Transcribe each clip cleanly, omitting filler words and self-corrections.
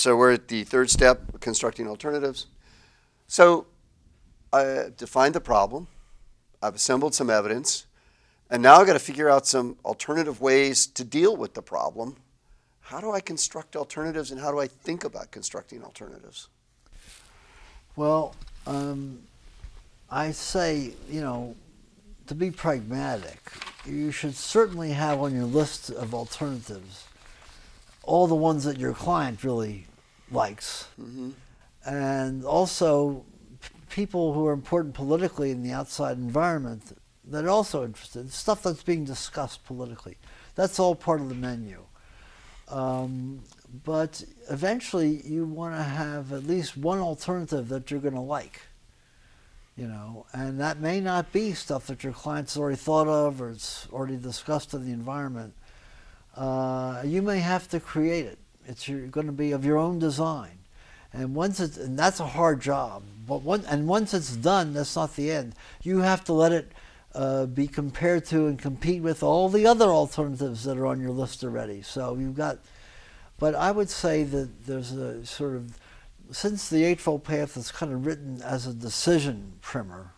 So we're at the third step, constructing alternatives. So I defined the problem, I've assembled some evidence, and now I've got to figure out some alternative ways to deal with the problem. How do I construct alternatives, and how do I think about constructing alternatives? Well, I say, to be pragmatic, you should certainly have on your list of alternatives all the ones that your client really likes. Mm-hmm. And also people who are important politically in the outside environment that are also interested, stuff that's being discussed politically. That's all part of the menu. But eventually you want to have at least one alternative that you're going to like. And that may not be stuff that your client's already thought of or it's already discussed in the environment. You may have to create it. It's going to be of your own design. And that's a hard job. But once it's done, that's not the end. You have to let it be compared to and compete with all the other alternatives that are on your list already. So but I would say that there's a sort of, since the Eightfold Path is kind of written as a decision primer,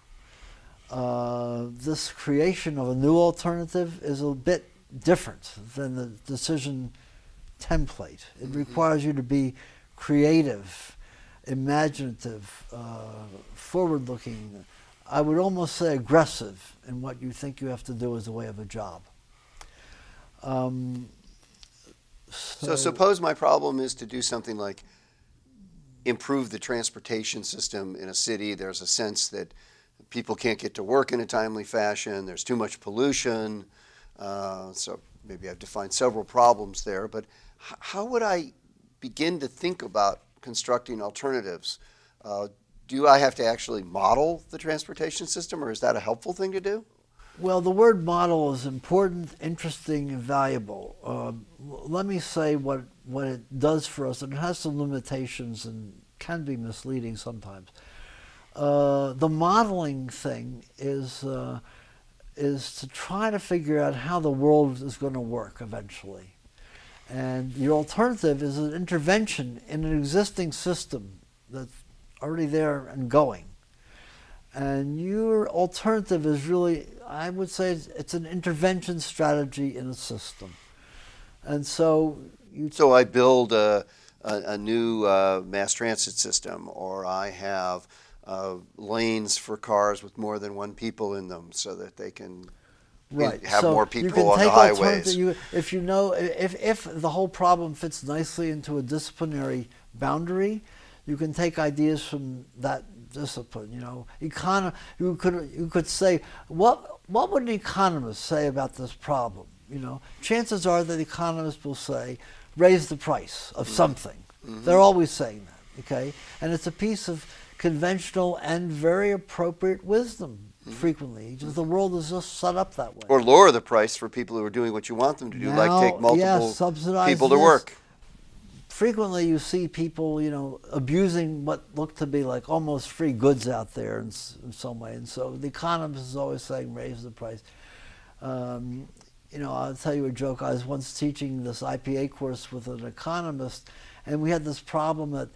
this creation of a new alternative is a bit different than the decision template. It requires you to be creative, imaginative, forward-looking. I would almost say aggressive in what you think you have to do as a way of a job. So suppose my problem is to do something like improve the transportation system in a city. There's a sense that people can't get to work in a timely fashion. There's too much pollution. So maybe I've defined several problems there. But how would I begin to think about constructing alternatives? Do I have to actually model the transportation system, or is that a helpful thing to do? Well, the word model is important, interesting, and valuable. Let me say what it does for us, and it has some limitations and can be misleading sometimes. The modeling thing is to try to figure out how the world is going to work eventually. And your alternative is an intervention in an existing system that's already there and going. And your alternative is really, I would say, it's an intervention strategy in a system. And so So I build a new mass transit system, or I have lanes for cars with more than one people in them so that they can have so more you people can on the take highways. If the whole problem fits nicely into a disciplinary boundary, you can take ideas from that discipline. You could say, what would an economist say about this problem? Chances are that economists will say, raise the price of something. Mm-hmm. They're always saying that, okay? And it's a piece of conventional and very appropriate wisdom. Mm-hmm. Frequently, just the world is just set up that way. Or lower the price for people who are doing what you want them to do, like take multiple people to work. Frequently you see people, abusing what look to be like almost free goods out there in some way. And so the economist is always saying, raise the price. I'll tell you a joke. I was once teaching this IPA course with an economist, and we had this problem that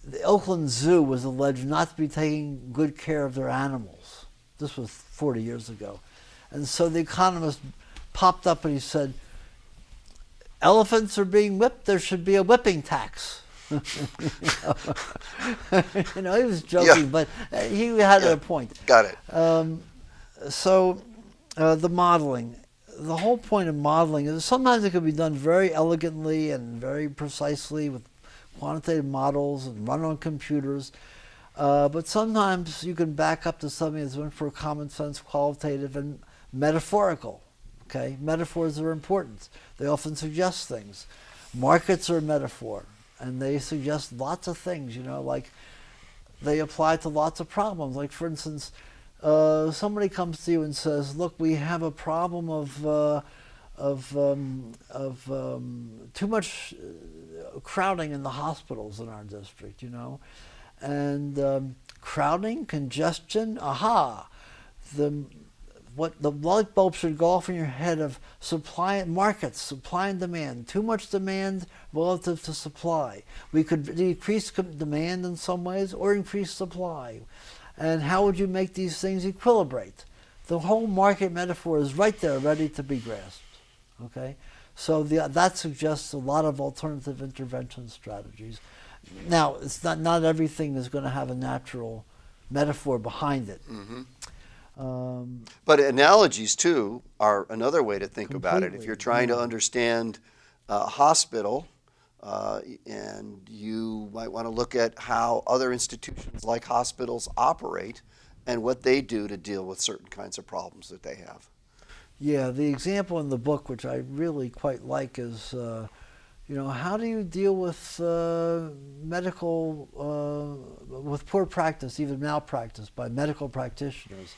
the Oakland Zoo was alleged not to be taking good care of their animals. This was 40 years ago. And so the economist popped up and he said, elephants are being whipped, there should be a whipping tax. He was joking, but he had a point. Got it. The modeling. The whole point of modeling is sometimes it can be done very elegantly and very precisely with quantitative models and run on computers. But sometimes you can back up to something that's meant for common sense, qualitative, and metaphorical. Okay, metaphors are important. They often suggest things. Markets are a metaphor, and they suggest lots of things. Like they apply to lots of problems. Like for instance, somebody comes to you and says, "Look, we have a problem of too much crowding in the hospitals in our district." And crowding, congestion, aha. what the light bulb should go off in your head of supply markets, supply and demand. Too much demand relative to supply. We could decrease demand in some ways or increase supply. And how would you make these things equilibrate? The whole market metaphor is right there, ready to be grasped. Okay, so that suggests a lot of alternative intervention strategies. Now, it's not everything is going to have a natural metaphor behind it. But analogies, too, are another way to think about it. If Completely, you're trying to yeah. understand a hospital, and you might want to look at how other institutions like hospitals operate and what they do to deal with certain kinds of problems that they have. Yeah, the example in the book, which I really quite like, is how do you deal with medical, with poor practice, even malpractice by medical practitioners?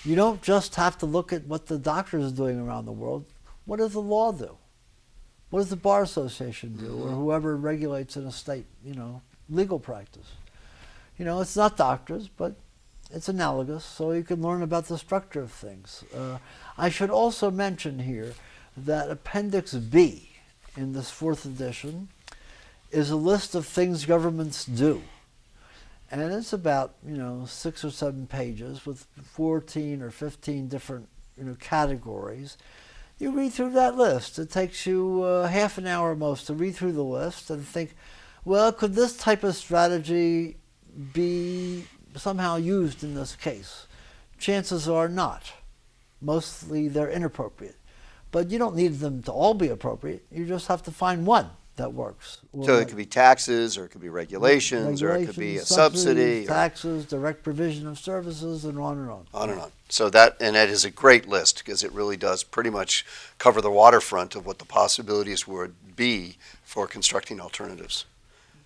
You don't just have to look at what the doctor is doing around the world. What does the law do? What does the Bar Association do, or whoever regulates in a state, legal practice? It's not doctors, but it's analogous, so you can learn about the structure of things. I should also mention here that Appendix B in this 4th edition is a list of things governments do. And it's about, 6 or 7 pages with 14 or 15 different, categories. You read through that list. It takes you half an hour most to read through the list and think, well, could this type of strategy be somehow used in this case? Chances are not. Mostly they're inappropriate. But you don't need them to all be appropriate. You just have to find one that works. So it could be taxes, or it could be regulations, or it could be a subsidy. Taxes, direct provision of services, and on and on. On and on. So that is a great list, because it really does pretty much cover the waterfront of what the possibilities would be for constructing alternatives.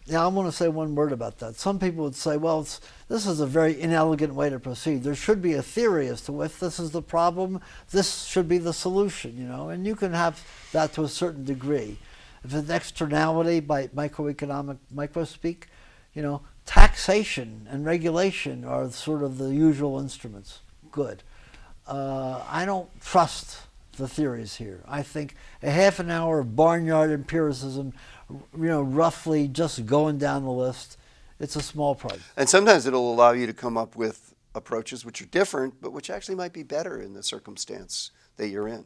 Now, I want to say one word about that. Some people would say, well, this is a very inelegant way to proceed. There should be a theory as to if this is the problem, this should be the solution, and you can have that to a certain degree. If it's externality by microeconomic microspeak, taxation and regulation are sort of the usual instruments. Good. I don't trust the theories here. I think a half an hour of barnyard empiricism, roughly just going down the list, it's a small price. And sometimes it'll allow you to come up with approaches which are different, but which actually might be better in the circumstance that you're in.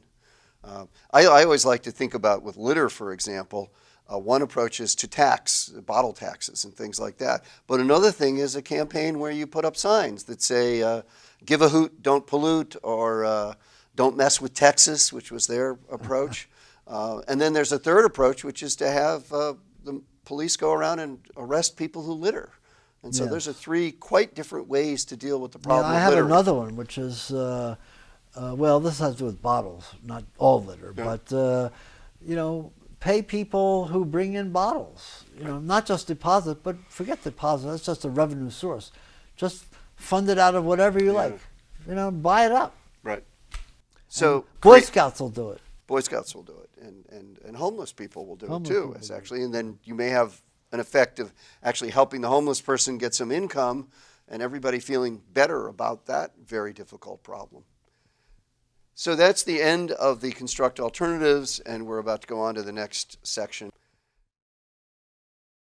I always like to think about, with litter, for example, one approach is to tax, bottle taxes and things like that. But another thing is a campaign where you put up signs that say, give a hoot, don't pollute, or don't mess with Texas, which was their approach. And then there's a third approach, which is to have the police go around and arrest people who litter. And so there's 3 quite different ways to deal with the problem I of have littering. another one, which is, this has to do with bottles, not all litter, but, pay people who bring in bottles. Not just deposit, but forget deposit, that's just a revenue source. Just fund it out of whatever you like. Buy it up. Right. So Boy Scouts will do it. Boy Scouts will do it, and homeless people will do Homeless it too, people it's do it. actually. And then you may have an effect of actually helping the homeless person get some income, and everybody feeling better about that very difficult problem. So that's the end of the construct alternatives, and we're about to go on to the next section.